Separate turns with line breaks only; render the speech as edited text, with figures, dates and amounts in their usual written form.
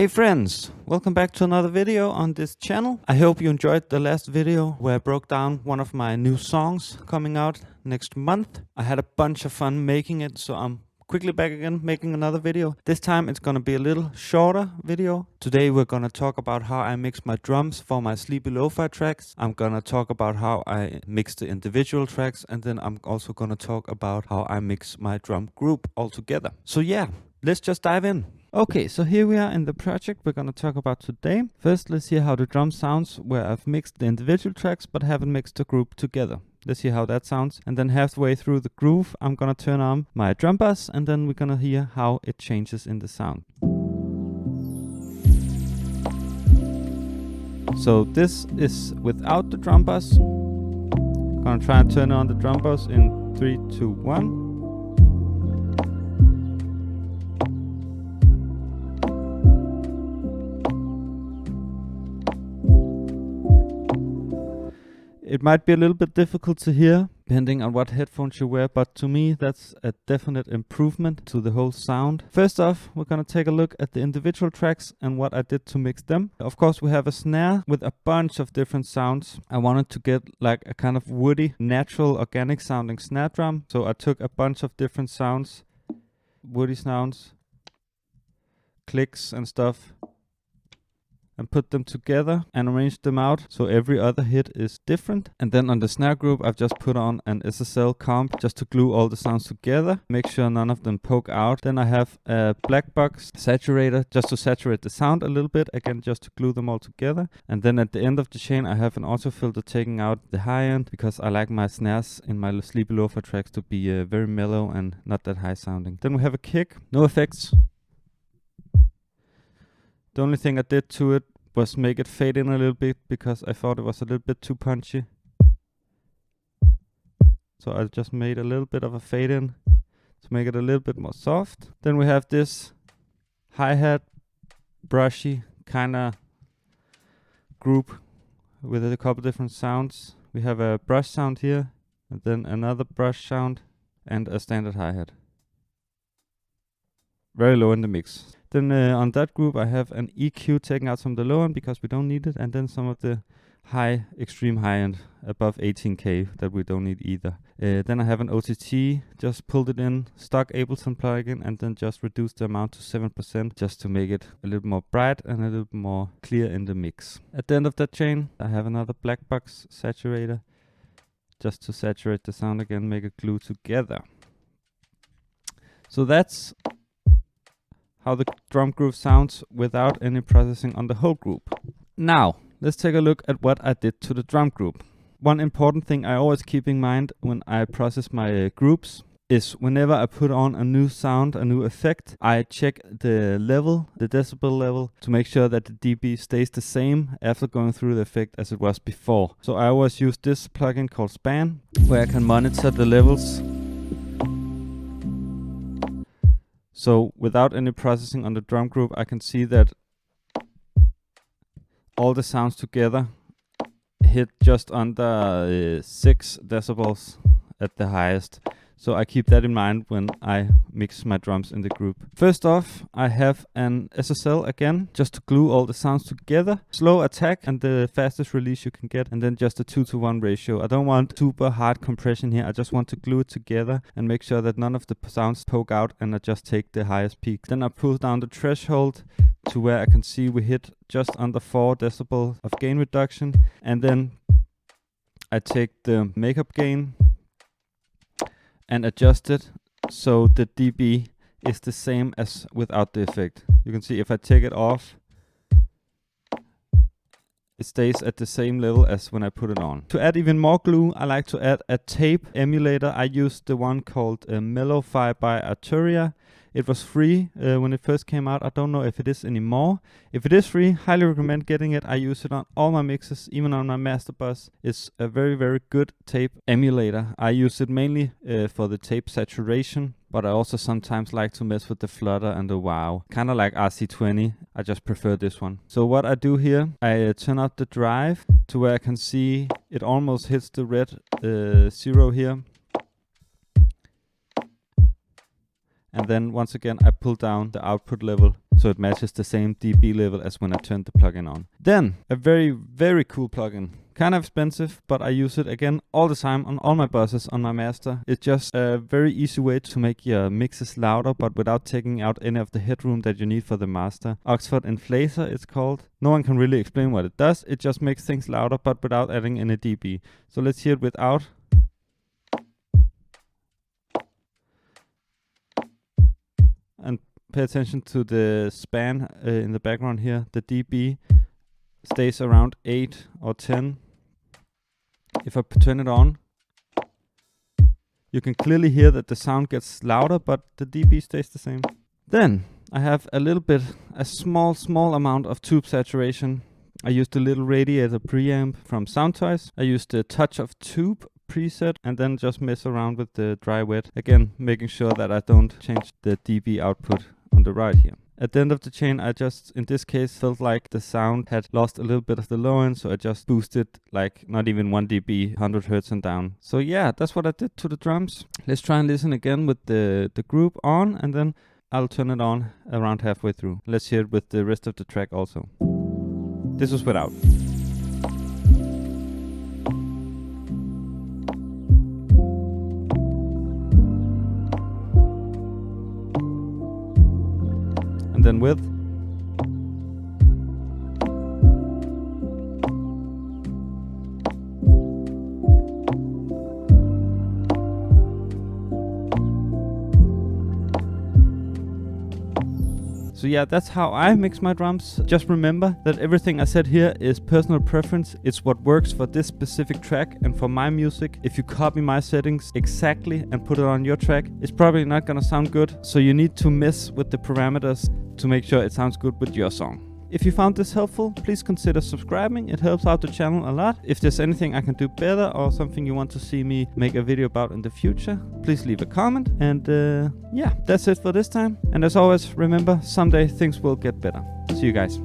Hey friends, welcome back to another video on this channel. I hope you enjoyed the last video where I broke down one of my new songs coming out next month. I had a bunch of fun making it, so I'm quickly back again making another video. This time it's gonna be a little shorter video. Today we're gonna talk about how I mix my drums for my sleepy lo-fi tracks. I'm gonna talk about how I mix the individual tracks, and then I'm also gonna talk about how I mix my drum group all together. So yeah, let's just dive in. Okay, so here we are in the project we're gonna talk about today. First, let's hear how the drum sounds where I've mixed the individual tracks but haven't mixed the group together. Let's hear how that sounds. And then halfway through the groove, I'm gonna turn on my drum bass, and then we're gonna hear how it changes in the sound. So this is without the drum bass. I'm gonna try and turn on the drum bass in 3, 2, 1. It might be a little bit difficult to hear, depending on what headphones you wear, but to me that's a definite improvement to the whole sound. First off, we're gonna take a look at the individual tracks and what I did to mix them. Of course, we have a snare with a bunch of different sounds. I wanted to get like a kind of woody, natural, organic sounding snare drum. So I took a bunch of different sounds, woody sounds, clicks and stuff, and put them together and arrange them out so every other hit is different. And then on the snare group, I've just put on an SSL comp just to glue all the sounds together, make sure none of them poke out. Then I have a black box saturator just to saturate the sound a little bit, again just to glue them all together. And then at the end of the chain, I have an auto filter taking out the high end because I like my snares in my sleepy lo-fi tracks to be very mellow and not that high sounding. Then we have a kick, no effects. The only thing I did to it was make it fade in a little bit because I thought it was a little bit too punchy. So I just made a little bit of a fade in to make it a little bit more soft. Then we have this hi-hat, brushy kind of group with a couple different sounds. We have a brush sound here, and then another brush sound, and a standard hi-hat. Very low in the mix. Then on that group I have an EQ taking out some of the low end because we don't need it, and then some of the high, extreme high end above 18K that we don't need either. Then I have an OTT, just pulled it in, stock Ableton plugin, and then just reduced the amount to 7% just to make it a little more bright and a little more clear in the mix. At the end of that chain I have another black box saturator just to saturate the sound again, make it glue together. So that's how the drum groove sounds without any processing on the whole group. Now, let's take a look at what I did to the drum group. One important thing I always keep in mind when I process my groups is whenever I put on a new sound, a new effect, I check the level, the decibel level, to make sure that the dB stays the same after going through the effect as it was before. So I always use this plugin called Span, where I can monitor the levels. So without any processing on the drum group, I can see that all the sounds together hit just under 6 decibels at the highest. So I keep that in mind when I mix my drums in the group. First off, I have an SSL again, just to glue all the sounds together. Slow attack and the fastest release you can get, and then just a 2:1 ratio. I don't want super hard compression here. I just want to glue it together and make sure that none of the sounds poke out, and I just take the highest peak. Then I pull down the threshold to where I can see we hit just under 4 decibels of gain reduction. And then I take the makeup gain and adjust it so the dB is the same as without the effect. You can see if I take it off, it stays at the same level as when I put it on. To add even more glue, I like to add a tape emulator. I used the one called Lofi by Arturia. It was free when it first came out. I don't know if it is anymore. If it is free, highly recommend getting it. I use it on all my mixes, even on my master bus. It's a very, very good tape emulator. I use it mainly for the tape saturation, but I also sometimes like to mess with the flutter and the wow. Kind of like RC20. I just prefer this one. So what I do here, I turn up the drive to where I can see it almost hits the red 0 here. And then once again I pull down the output level so it matches the same dB level as when I turned the plugin on. Then, a very, very cool plugin. Kind of expensive, but I use it again all the time on all my buses, on my master. It's just a very easy way to make your mixes louder, but without taking out any of the headroom that you need for the master. Oxford Inflator, it's called. No one can really explain what it does. It just makes things louder, but without adding any dB. So let's hear it without. And pay attention to the span in the background here. The dB stays around 8 or 10. If I turn it on, you can clearly hear that the sound gets louder, but the dB stays the same. Then I have a small amount of tube saturation. I used a little radiator preamp from Soundtoys. I used the Touch of Tube preset and then just mess around with the dry wet. Again, making sure that I don't change the dB output on the right here. At the end of the chain, I just, in this case, felt like the sound had lost a little bit of the low end, so I just boosted like not even 1 dB, 100 Hertz and down. So yeah, that's what I did to the drums. Let's try and listen again with the group on, and then I'll turn it on around halfway through. Let's hear it with the rest of the track also. This was without. And then with. So yeah, that's how I mix my drums. Just remember that everything I said here is personal preference. It's what works for this specific track and for my music. If you copy my settings exactly and put it on your track, it's probably not gonna sound good. So you need to mess with the parameters to make sure it sounds good with your song. If you found this helpful, please consider subscribing. It helps out the channel a lot. If there's anything I can do better or something you want to see me make a video about in the future, please leave a comment. And yeah, that's it for this time. And as always, remember, someday things will get better. See you guys.